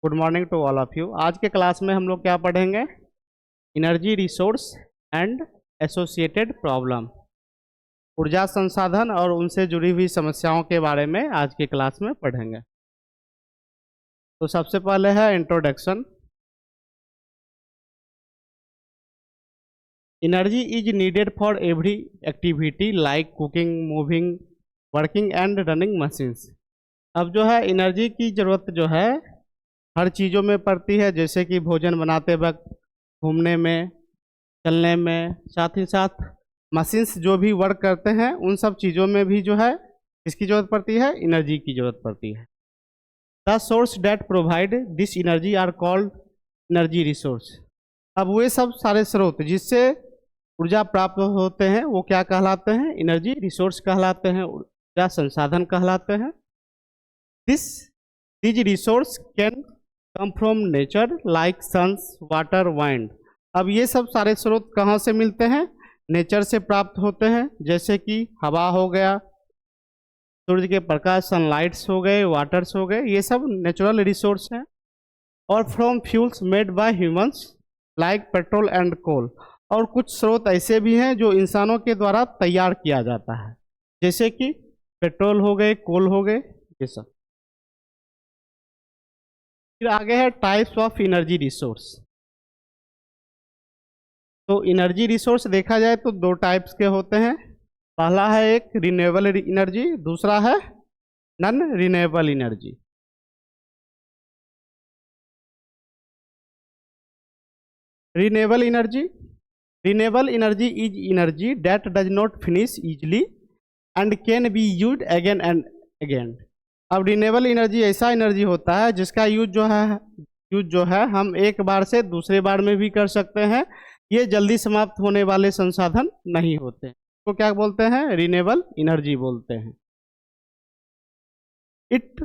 Good morning to all of you. आज के class में हम लोग क्या पढ़ेंगे? Energy resource and associated problem. ऊर्जा संसाधन और उनसे जुड़ी हुई समस्याओं के बारे में आज के क्लास में पढ़ेंगे। तो सबसे पहले है introduction. Energy is needed for every activity like cooking, moving, working and running machines. अब जो है एनर्जी की ज़रूरत जो है हर चीज़ों में पड़ती है, जैसे कि भोजन बनाते वक्त, घूमने में, चलने में, साथ ही साथ मशीन्स जो भी वर्क करते हैं उन सब चीज़ों में भी जो है किसकी ज़रूरत पड़ती है? एनर्जी की ज़रूरत पड़ती है। The source that provide this energy are called energy resource. अब वे सब सारे स्रोत जिससे ऊर्जा प्राप्त होते हैं वो क्या कहलाते हैं? एनर्जी रिसोर्स कहलाते हैं, ऊर्जा संसाधन कहलाते हैं। This resource can come from nature like suns, water, wind. अब ये सब सारे स्रोत कहाँ से मिलते हैं? नेचर से प्राप्त होते हैं, जैसे कि हवा हो गया, सूर्य के प्रकाश, सनलाइट्स हो गए, वाटर्स हो गए, ये सब नेचुरल रिसोर्स हैं। और from fuels made by humans like petrol and coal. और कुछ स्रोत ऐसे भी हैं जो इंसानों के द्वारा तैयार किया जाता है, जैसे कि पेट्रोल हो गए, कोल हो गए, ये सब। फिर आगे है टाइप्स ऑफ एनर्जी रिसोर्स। तो एनर्जी रिसोर्स देखा जाए तो दो टाइप्स के होते हैं। पहला है एक रिन्यूएबल एनर्जी, दूसरा है non renewable energy. Renewable energy is energy that does not finish easily and can be used again and again. अब रिन्यूएबल एनर्जी ऐसा एनर्जी होता है जिसका यूज जो है हम एक बार से दूसरे बार में भी कर सकते हैं। ये जल्दी समाप्त होने वाले संसाधन नहीं होते, तो क्या बोलते हैं? रिन्यूएबल एनर्जी बोलते हैं। It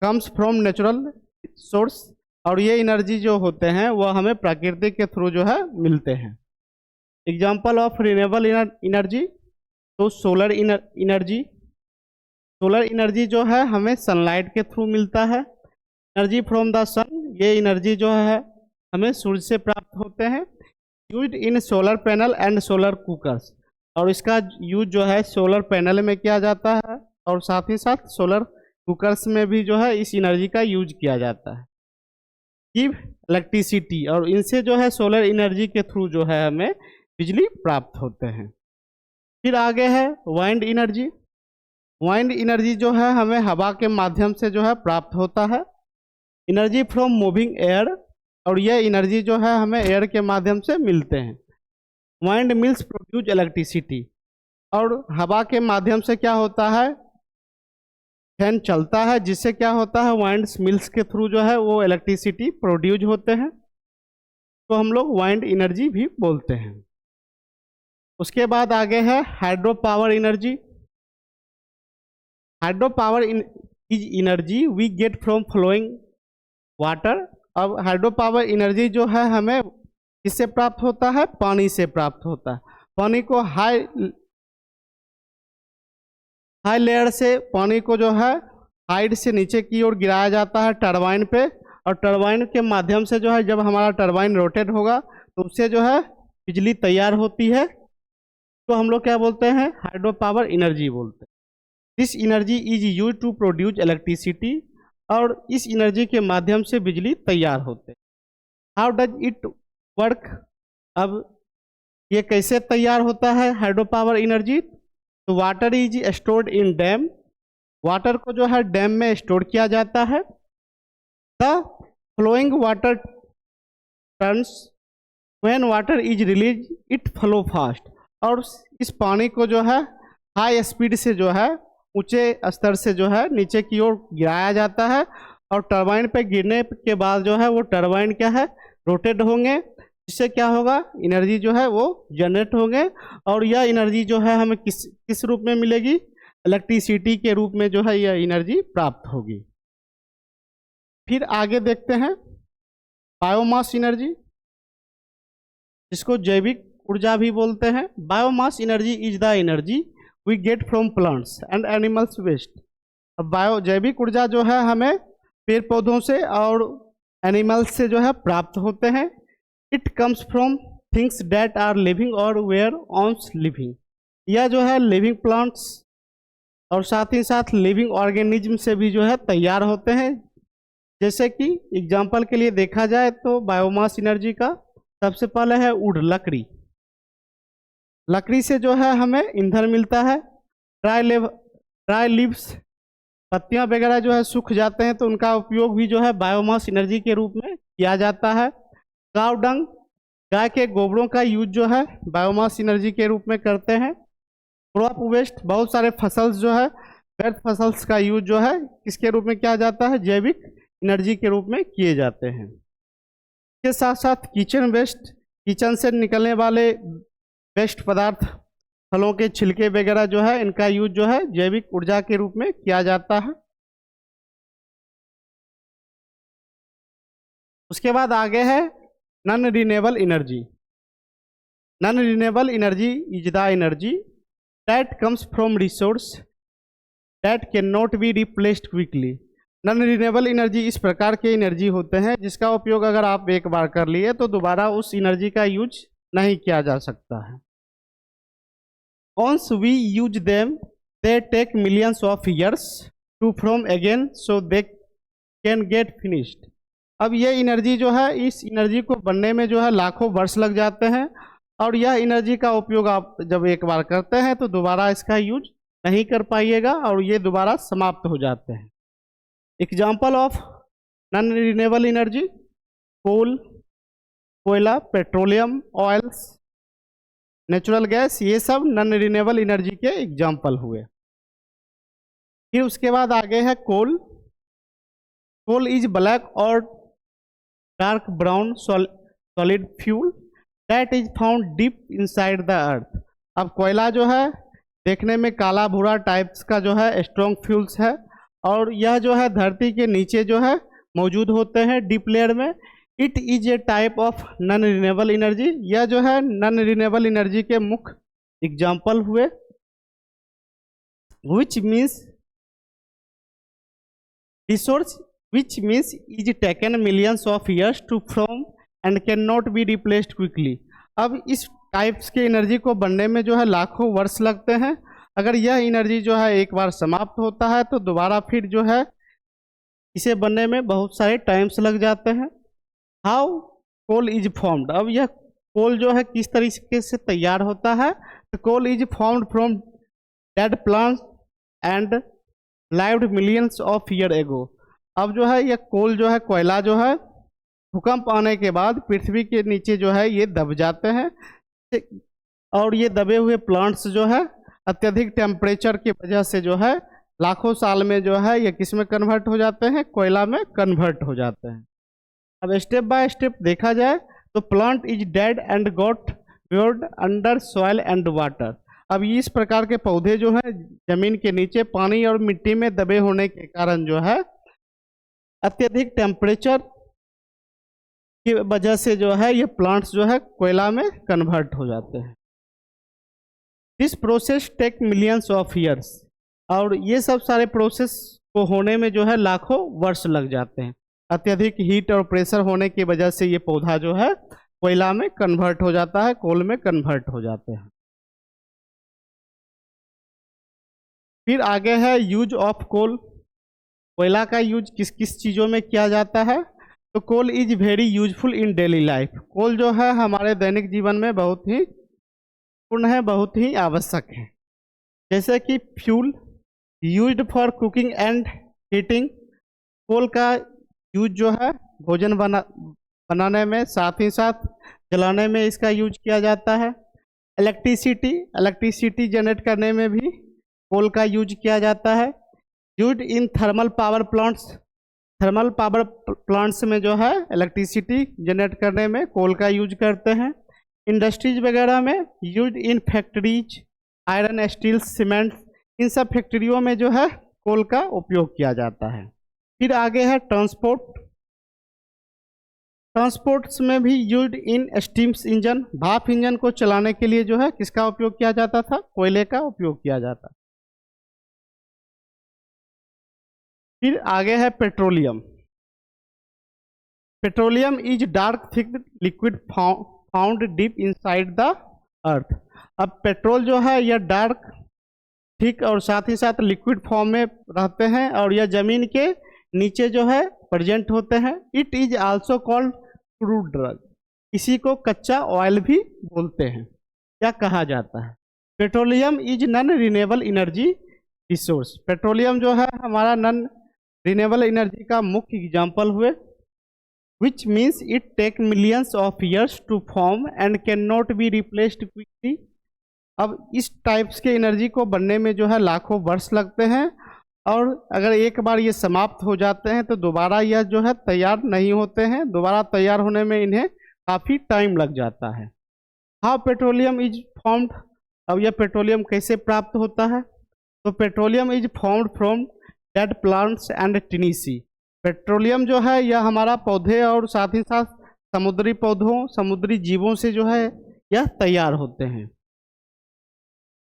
comes from natural source. और ये एनर्जी जो होते हैं वो हमें प्रकृति के थ्रू जो है मिलते हैं। एग्जाम्पल ऑफ रिन्यूएबल एनर्जी, तो सोलर एनर्जी। सोलर एनर्जी जो है हमें सनलाइट के थ्रू मिलता है। एनर्जी फ्रॉम द सन, ये एनर्जी जो है हमें सूर्य से प्राप्त होते हैं। Used in solar panel and solar cookers. और इसका यूज जो है सोलर पैनल में किया जाता है और साथ ही साथ सोलर कुकर्स में भी जो है इस एनर्जी का यूज किया जाता है। गिव इलेक्ट्रिसिटी, और इनसे जो है सोलर एनर्जी के थ्रू जो है हमें बिजली प्राप्त होते हैं। फिर आगे है वाइंड एनर्जी। वाइंड एनर्जी जो है हमें हवा के माध्यम से जो है प्राप्त होता है। एनर्जी फ्रॉम मूविंग एयर, और यह एनर्जी जो है हमें एयर के माध्यम से मिलते हैं। वाइंड मिल्स प्रोड्यूस इलेक्ट्रिसिटी, और हवा के माध्यम से क्या होता है? फैन चलता है, जिससे क्या होता है? वाइंड मिल्स के थ्रू जो है वो इलेक्ट्रिसिटी प्रोड्यूस होते हैं, तो हम लोग वाइंड एनर्जी भी बोलते हैं। उसके बाद आगे है hydro power energy. Hydro power is energy we get from flowing water. अब हाइड्रो पावर एनर्जी जो है हमें किससे प्राप्त होता है? पानी से प्राप्त होता है। पानी को हाई लेयर से पानी को जो है हाइट से नीचे की ओर गिराया जाता है टरबाइन पे, और टरबाइन के माध्यम से जो है जब हमारा टरबाइन रोटेट होगा तो उससे जो है बिजली तैयार होती है, तो हम लोग क्या बोलते हैं? हाइड्रो पावर एनर्जी बोलते हैं। This energy is use to produce electricity, और इस एनर्जी के माध्यम से बिजली तैयार होते हैं। How does it work? अब ये कैसे तैयार होता है हाइड्रो पावर एनर्जी? तो water is stored in dam. Water को जो है डैम में स्टोर किया जाता है। The flowing water turns when water is release it flow fast. और इस पानी को जो है हाई स्पीड से जो है ऊंचे स्तर से जो है नीचे की ओर गिराया जाता है, और टरबाइन पे गिरने के बाद जो है वो टरबाइन क्या है? रोटेट होंगे, जिससे क्या होगा? एनर्जी जो है वो जनरेट होंगे, और यह एनर्जी जो है हमें किस रूप में मिलेगी? इलेक्ट्रिसिटी के रूप में जो है यह एनर्जी प्राप्त होगी। फिर आगे देखते हैं बायोमास एनर्जी, जिसको जैविक ऊर्जा भी बोलते हैं। Biomass energy is the energy we get from plants and animals waste. अब जैविक ऊर्जा जो है हमें पेड़ पौधों से और एनिमल्स से जो है प्राप्त होते हैं। It comes from things that are living और वेयर ऑन्स लिविंग। यह जो है लिविंग प्लांट्स और साथ ही साथ लिविंग ऑर्गेनिज्म से भी जो है तैयार होते हैं। जैसे कि एग्जाम्पल के लिए देखा जाए तो बायोमास एनर्जी का सबसे पहले है वुड, लकड़ी। लकड़ी से जो है हमें ईंधन मिलता है। ड्राई लीव्स, पत्तियां वगैरह जो है सूख जाते हैं तो उनका उपयोग भी जो है बायोमास एनर्जी के रूप में किया जाता है। काव डंग, गाय के गोबरों का यूज जो है बायोमास एनर्जी के रूप में करते हैं। क्रॉप वेस्ट, बहुत सारे फसल्स जो है व्यर्थ फसल्स का यूज जो है किसके रूप में किया जाता है, जैविक एनर्जी के रूप में किए जाते हैं। इसके साथ साथ किचन वेस्ट, किचन से निकलने वाले वेस्ट पदार्थ, फलों के छिलके वगैरह जो है इनका यूज जो है जैविक ऊर्जा के रूप में किया जाता है। उसके बाद आगे है non renewable energy. Non renewable energy is the energy that comes from resource that can not be replaced quickly. Non renewable energy इस प्रकार के एनर्जी होते हैं जिसका उपयोग अगर आप एक बार कर लिए तो दोबारा उस एनर्जी का यूज नहीं किया जा सकता है। Once we use them, they take millions of years to form again, so they can get finished. अब ये एनर्जी जो है, इस एनर्जी को बनने में जो है लाखों वर्ष लग जाते हैं और यह एनर्जी का उपयोग आप जब एक बार करते हैं तो दोबारा इसका यूज नहीं कर पाइएगा और ये दोबारा समाप्त हो जाते हैं। Example of non renewable energy: coal, कोयला, पेट्रोलियम, ऑयल्स, नेचुरल गैस, ये सब नॉन रिन्यूएबल एनर्जी के एग्जाम्पल हुए। फिर उसके बाद आगे है कोल। कोल इज ब्लैक और dark brown solid fuel that is found deep inside the earth. अब कोयला जो है देखने में काला भूरा टाइप्स का जो है स्ट्रॉन्ग फ्यूल्स है और यह जो है धरती के नीचे जो है मौजूद होते हैं डीप लेयर में। It is a type of non renewable energy. यह जो है नॉन रिन्यूएबल एनर्जी के मुख्य एग्जाम्पल हुए। Which means resource which means is taken millions of years to form and can not be replaced quickly. अब इस types के energy को बनने में जो है लाखों वर्ष लगते हैं। अगर यह एनर्जी जो है एक बार समाप्त होता है तो दोबारा फिर जो है इसे बनने में बहुत सारे टाइम्स लग जाते हैं। How coal is formed. अब यह कोल जो है किस तरीके से तैयार होता है, तो coal is formed from dead plants and lived millions of year ago. अब जो है यह कोल जो है, कोयला जो है भूकंप आने के बाद पृथ्वी के नीचे जो है ये दब जाते हैं और ये दबे हुए प्लांट्स जो है अत्यधिक टेम्परेचर की वजह से जो है लाखों साल में जो है ये किस में कन्वर्ट हो जाते हैं, कोयला में कन्वर्ट हो जाते हैं। अब स्टेप बाय स्टेप देखा जाए तो plant is dead and got buried under soil and water. अब इस प्रकार के पौधे जो हैं जमीन के नीचे पानी और मिट्टी में दबे होने के कारण जो है अत्यधिक टेम्परेचर की वजह से जो है ये प्लांट्स जो है कोयला में कन्वर्ट हो जाते हैं। This process take millions of years. और ये सब सारे प्रोसेस को होने में जो है लाखों वर्ष लग जाते हैं। अत्यधिक हीट और प्रेशर होने की वजह से ये पौधा जो है कोयला में कन्वर्ट हो जाता है, कोल में कन्वर्ट हो जाते हैं। फिर आगे है यूज ऑफ कोल। कोयला का यूज किस किस चीज़ों में किया जाता है, तो coal is very useful in daily life. Coal जो है हमारे दैनिक जीवन में बहुत ही पूर्ण है, बहुत ही आवश्यक है। जैसे कि fuel used for cooking and heating. Coal का यूज जो है भोजन बनाने में, साथ ही साथ जलाने में इसका यूज किया जाता है। इलेक्ट्रिसिटी जनरेट करने में भी कोल का यूज किया जाता है। Used in thermal power plants. Thermal power plants में जो है इलेक्ट्रिसिटी जनरेट करने में कोल का यूज करते हैं। इंडस्ट्रीज वगैरह में used in factories, iron, steel, cement, इन सब फैक्ट्रियों में जो है कोल का उपयोग किया जाता है। फिर आगे है ट्रांसपोर्ट। ट्रांसपोर्ट्स में भी यूज्ड इन स्टीम्स इंजन। भाप इंजन को चलाने के लिए जो है किसका उपयोग किया जाता था, कोयले का उपयोग किया जाता। फिर आगे है petroleum. Petroleum is dark thick liquid found deep inside the earth. अब पेट्रोल जो है यह डार्क थिक और साथ ही साथ लिक्विड फॉर्म में रहते हैं और यह जमीन के नीचे जो है प्रेजेंट होते हैं। It is also called crude drug, इसी को कच्चा ऑयल भी बोलते हैं। क्या कहा जाता है? Petroleum is non renewable energy resource. Petroleum जो है हमारा नॉन रिन्यूएबल एनर्जी का मुख्य एग्जाम्पल हुए, which means it take millions of years to form and can not be replaced quickly. अब इस टाइप्स के एनर्जी को बनने में जो है लाखों वर्ष लगते हैं और अगर एक बार ये समाप्त हो जाते हैं तो दोबारा यह जो है तैयार नहीं होते हैं, दोबारा तैयार होने में इन्हें काफ़ी टाइम लग जाता है। How petroleum is formed. अब यह पेट्रोलियम कैसे प्राप्त होता है? तो petroleum is formed from dead plants and tiny sea. Petroleum जो है यह हमारा पौधे और साथ ही साथ समुद्री पौधों, समुद्री जीवों से जो है यह तैयार होते हैं।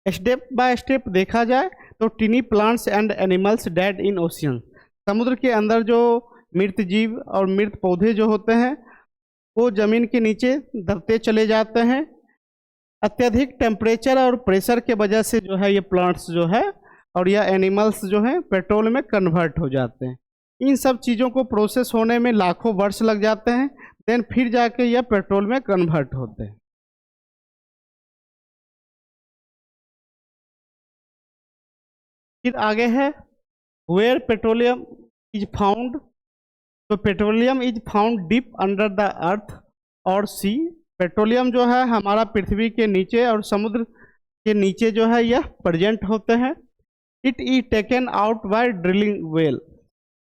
स्टेप बाय स्टेप देखा जाए तो टिनी plants and animals dead in ocean. समुद्र के अंदर जो मृत जीव और मृत पौधे जो होते हैं वो जमीन के नीचे दबते चले जाते हैं। अत्यधिक टेम्परेचर और प्रेशर के वजह से जो है ये प्लांट्स जो है और यह एनिमल्स जो है पेट्रोल में कन्वर्ट हो जाते हैं। इन सब चीज़ों को प्रोसेस होने में लाखों वर्ष लग जाते हैं, देन फिर जाके यह पेट्रोल में कन्वर्ट होते हैं। फिर आगे है वेयर पेट्रोलियम इज फाउंड। तो petroleum is found deep under the earth और सी। पेट्रोलियम जो है हमारा पृथ्वी के नीचे और समुद्र के नीचे जो है यह प्रेजेंट होते हैं। It is taken out by drilling well.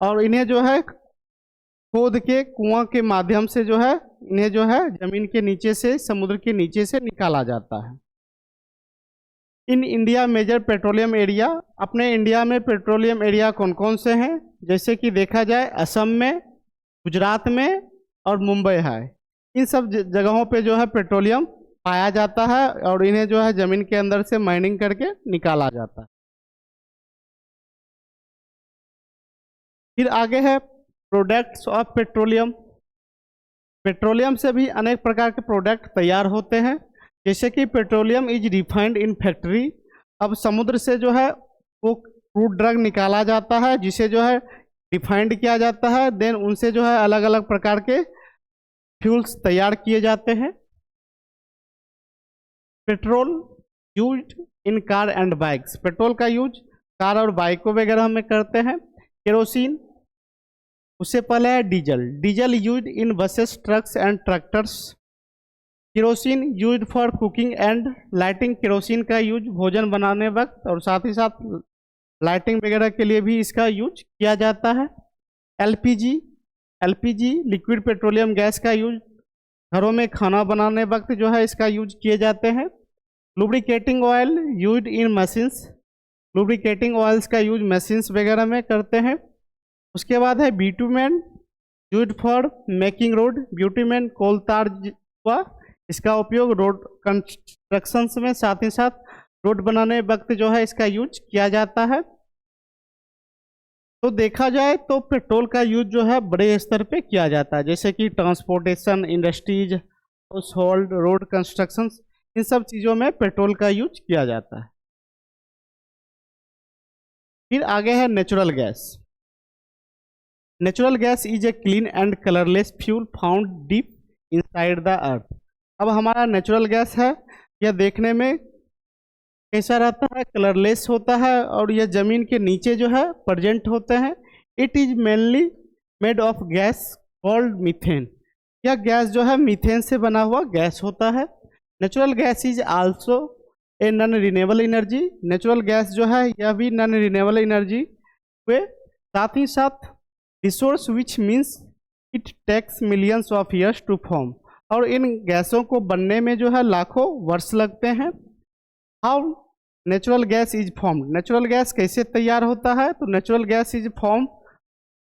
और इन्हें जो है खोद के कुआं के माध्यम से जो है इन्हें जो है जमीन के नीचे से, समुद्र के नीचे से निकाला जाता है। In India major petroleum area. अपने इंडिया में पेट्रोलियम एरिया कौन कौन से हैं? जैसे कि देखा जाए असम में, गुजरात में और मुंबई है। इन सब जगहों पे जो है पेट्रोलियम पाया जाता है और इन्हें जो है जमीन के अंदर से माइनिंग करके निकाला जाता है। फिर आगे है प्रोडक्ट्स ऑफ पेट्रोलियम। पेट्रोलियम से भी अनेक प्रकार के प्रोडक्ट तैयार होते हैं, जैसे कि petroleum is refined in factory. अब समुद्र से जो है वो क्रूड ड्रग निकाला जाता है जिसे जो है रिफाइंड किया जाता है, देन उनसे जो है अलग अलग प्रकार के फ्यूल्स तैयार किए जाते हैं। Petrol used in car and bikes. Petrol का यूज कार और बाइकों वगैरह में करते हैं। केरोसिन, उससे पहले है diesel. Diesel used in buses, trucks and tractors. Kerosene used for cooking and lighting. Kerosene का यूज भोजन बनाने वक्त और साथ ही साथ लाइटिंग वगैरह के लिए भी इसका यूज किया जाता है। LPG, LPG liquid petroleum gas का यूज घरों में खाना बनाने वक्त जो है इसका यूज किए जाते हैं। Lubricating oil used in machines. Lubricating oils का यूज मशीन्स वगैरह में करते हैं। उसके बाद है bitumen used for making road. Bitumen coal tar हुआ, इसका उपयोग रोड कंस्ट्रक्शंस में साथ ही साथ रोड बनाने वक्त जो है इसका यूज किया जाता है। तो देखा जाए तो पेट्रोल का यूज जो है बड़े स्तर पे किया जाता है, जैसे कि transportation, industries, household, road construction, इन सब चीज़ों में पेट्रोल का यूज किया जाता है। फिर आगे है natural gas. Natural gas is a clean and colourless fuel found deep inside the earth. अब हमारा नेचुरल गैस है, यह देखने में कैसा रहता है? कलरलेस होता है और यह जमीन के नीचे जो है प्रेजेंट होते हैं। It is mainly made of gas called methane. यह गैस जो है मीथेन से बना हुआ गैस होता है। Natural gas is also a non renewable energy. Natural gas जो है यह भी नॉन रिन्यूएबल एनर्जी हुए, साथ ही साथ resource which means it takes millions of years to form. और इन गैसों को बनने में जो है लाखों वर्ष लगते हैं। How natural gas is formed. Natural gas कैसे तैयार होता है? तो natural gas is form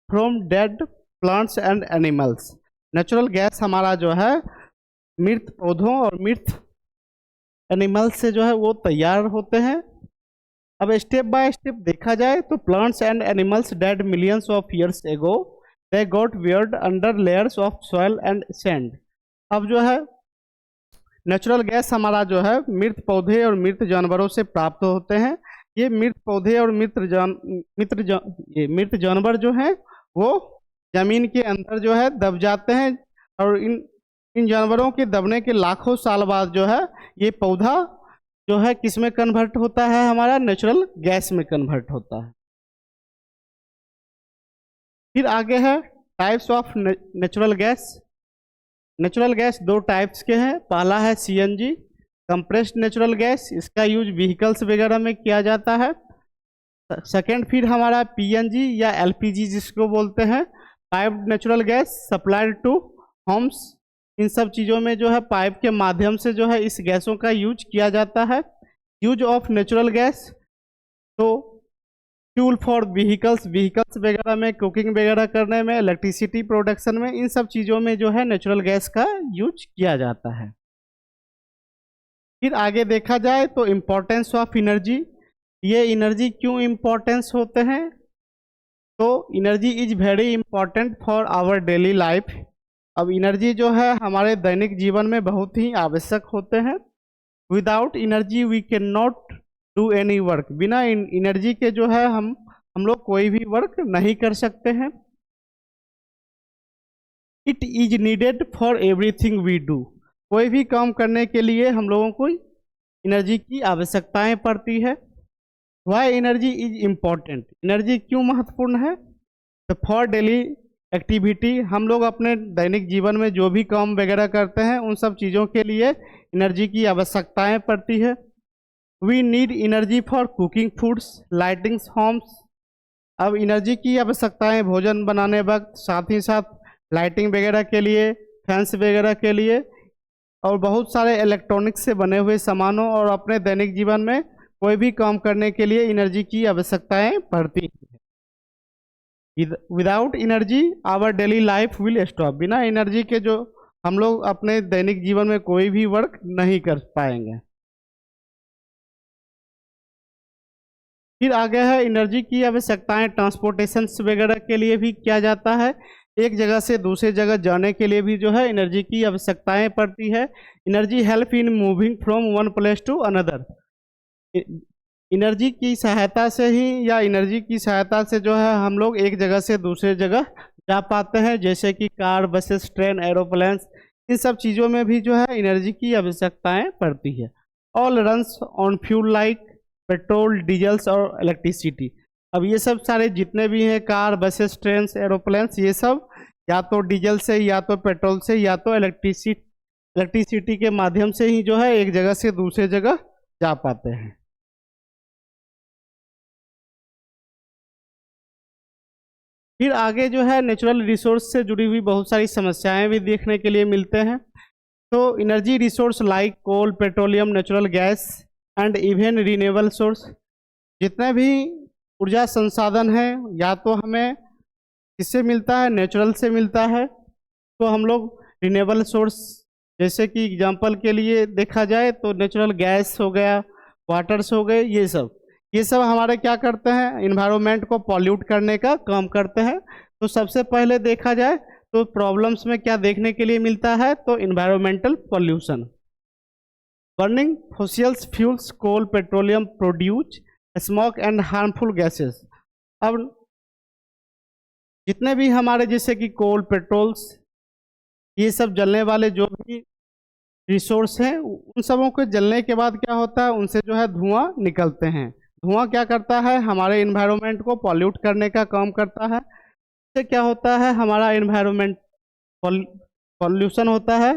from dead plants and animals. Natural gas हमारा जो है मृत पौधों और मृत एनिमल्स से जो है वो तैयार होते हैं। अब स्टेप बाय स्टेप देखा जाए तो plants and animals dead millions of years ago they got beard under layers of soil and sand. अब जो है नेचुरल गैस हमारा जो है मृत पौधे और मृत जानवरों से प्राप्त होते हैं। ये मृत पौधे और ये मृत जानवर जो हैं वो जमीन के अंदर जो है दब जाते हैं, और इन जानवरों के दबने के लाखों साल बाद जो है ये पौधा जो है किस में कन्वर्ट होता है, हमारा नेचुरल गैस में कन्वर्ट होता है। फिर आगे है types of natural gas. Natural gas दो टाइप्स के हैं। पहला है सीएनजी, कंप्रेस्ड नेचुरल गैस, इसका यूज व्हीकल्स वगैरह में किया जाता है। सेकेंड फिर हमारा पीएनजी या एलपीजी जिसको बोलते हैं, piped natural gas supplied to homes. इन सब चीज़ों में जो है पाइप के माध्यम से जो है इस गैसों का यूज किया जाता है। यूज ऑफ नेचुरल गैस, तो फ्यूल फॉर व्हीकल्स वगैरह में, कुकिंग वगैरह करने में, इलेक्ट्रिसिटी प्रोडक्शन में, इन सब चीज़ों में जो है नेचुरल गैस का यूज किया जाता है। फिर आगे देखा जाए तो इम्पोर्टेंस ऑफ एनर्जी, ये एनर्जी क्यों इम्पोर्टेंस होते हैं, तो energy is very important for our daily life. अब एनर्जी जो है हमारे दैनिक जीवन में बहुत ही आवश्यक होते हैं। Without energy we can not do any work, बिना एनर्जी के जो है हम लोग कोई भी वर्क नहीं कर सकते हैं। It is needed for everything we do, कोई भी काम करने के लिए हम लोगों को एनर्जी की आवश्यकताएं पड़ती है। Why energy is important, energy क्यों महत्वपूर्ण है, तो फॉर डेली एक्टिविटी, हम लोग अपने दैनिक जीवन में जो भी काम वगैरह करते हैं उन सब चीज़ों के लिए एनर्जी की आवश्यकताएं पड़ती है। We need energy for cooking foods, lightings homes. अब एनर्जी की आवश्यकताएं भोजन बनाने वक्त, साथ ही साथ लाइटिंग वगैरह के लिए, फैंस वगैरह के लिए, और बहुत सारे इलेक्ट्रॉनिक्स से बने हुए सामानों और अपने दैनिक जीवन में कोई भी काम करने के लिए एनर्जी की आवश्यकताएं पड़ती हैं। Without energy our daily life will stop, बिना एनर्जी के जो हम लोग अपने दैनिक जीवन में कोई भी वर्क नहीं कर पाएंगे। फिर आगे है एनर्जी की आवश्यकताएं ट्रांसपोर्टेशन वगैरह के लिए भी किया जाता है। एक जगह से दूसरे जगह जाने के लिए भी जो है एनर्जी की आवश्यकताएं पड़ती है। Energy help in moving from one place to another, energy की सहायता से ही या एनर्जी की सहायता से जो है हम लोग एक जगह से दूसरे जगह जा पाते हैं, जैसे कि कार, बसेस, ट्रेन, एरोप्लेन्स, इन सब चीज़ों में भी जो है एनर्जी की आवश्यकताएं पड़ती है। All runs on fuel like petrol, diesels और इलेक्ट्रिसिटी। अब ये सब सारे जितने भी हैं कार, बसेस, ट्रेन, एरोप्लेन्स, ये सब या तो डीजल से, या तो पेट्रोल से, या तो इलेक्ट्रिसिटी के माध्यम से ही जो है एक जगह से दूसरे जगह जा पाते हैं। फिर आगे जो है नेचुरल रिसोर्स से जुड़ी हुई बहुत सारी समस्याएं भी देखने के लिए मिलते हैं। तो energy resource like coal, petroleum, natural gas and even renewable source, जितने भी ऊर्जा संसाधन हैं या तो हमें किससे मिलता है, नेचुरल से मिलता है। तो हम लोग रिन्यूएबल सोर्स, जैसे कि एग्जांपल के लिए देखा जाए तो नेचुरल गैस हो गया, वाटर्स हो गए, ये सब हमारे क्या करते हैं, इन्वायरमेंट को पॉल्यूट करने का काम करते हैं। तो सबसे पहले देखा जाए तो प्रॉब्लम्स में क्या देखने के लिए मिलता है, तो environmental pollution, burning fossils fuels, coal, petroleum produce smoke and harmful gases. अब जितने भी हमारे जैसे कि कोल, पेट्रोल्स, ये सब जलने वाले जो भी रिसोर्स हैं, उन सबों के जलने के बाद क्या होता है, उनसे जो है धुआं निकलते हैं। धुआं क्या करता है, हमारे इन्वायरमेंट को पॉल्यूट करने का काम करता है। इससे क्या होता है, हमारा इन्वायरमेंट पॉल्यूशन होता है।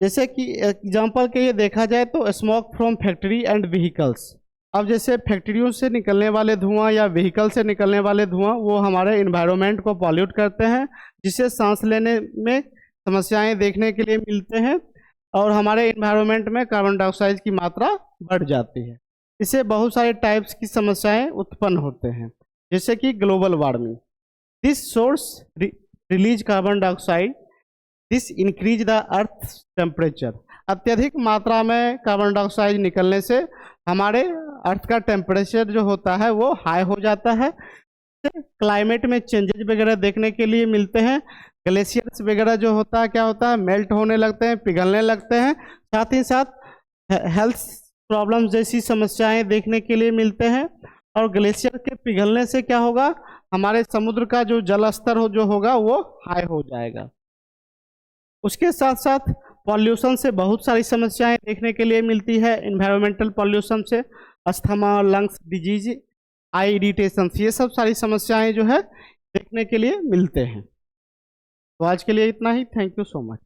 जैसे कि एग्जांपल के लिए देखा जाए तो smoke from factory and vehicles. अब जैसे फैक्ट्रियों से निकलने वाले धुआं या व्हीकल से निकलने वाले धुआं, वो हमारे इन्वायरमेंट को पॉल्यूट करते हैं, जिससे सांस लेने में समस्याएं देखने के लिए मिलते हैं, और हमारे इन्वायरमेंट में कार्बन डाइऑक्साइड की मात्रा बढ़ जाती है। इससे बहुत सारे टाइप्स की समस्याएं उत्पन्न होते हैं, जैसे कि global warming. This source release carbon dioxide, this increase the earth temperature. अत्यधिक मात्रा में कार्बन डाइऑक्साइड निकलने से हमारे अर्थ का टेम्परेचर जो होता है वो हाई हो जाता है, क्लाइमेट में चेंजेस वगैरह देखने के लिए मिलते हैं। ग्लेशियर्स वगैरह जो होता है क्या होता है, मेल्ट होने लगते हैं, पिघलने लगते हैं। साथ ही साथ हेल्थ प्रॉब्लम जैसी समस्याएं देखने के लिए मिलते हैं। और ग्लेशियर के पिघलने से क्या होगा, हमारे समुद्र का जो जल स्तर हो जो होगा वो हाई हो जाएगा। उसके साथ साथ पॉल्यूशन से बहुत सारी समस्याएं देखने के लिए मिलती है। इन्वायरमेंटल पॉल्यूशन से अस्थमा, लंग्स डिजीज, आई इरिटेशन, ये सब सारी समस्याएं जो है देखने के लिए मिलते हैं। तो आज के लिए इतना ही। Thank you so much.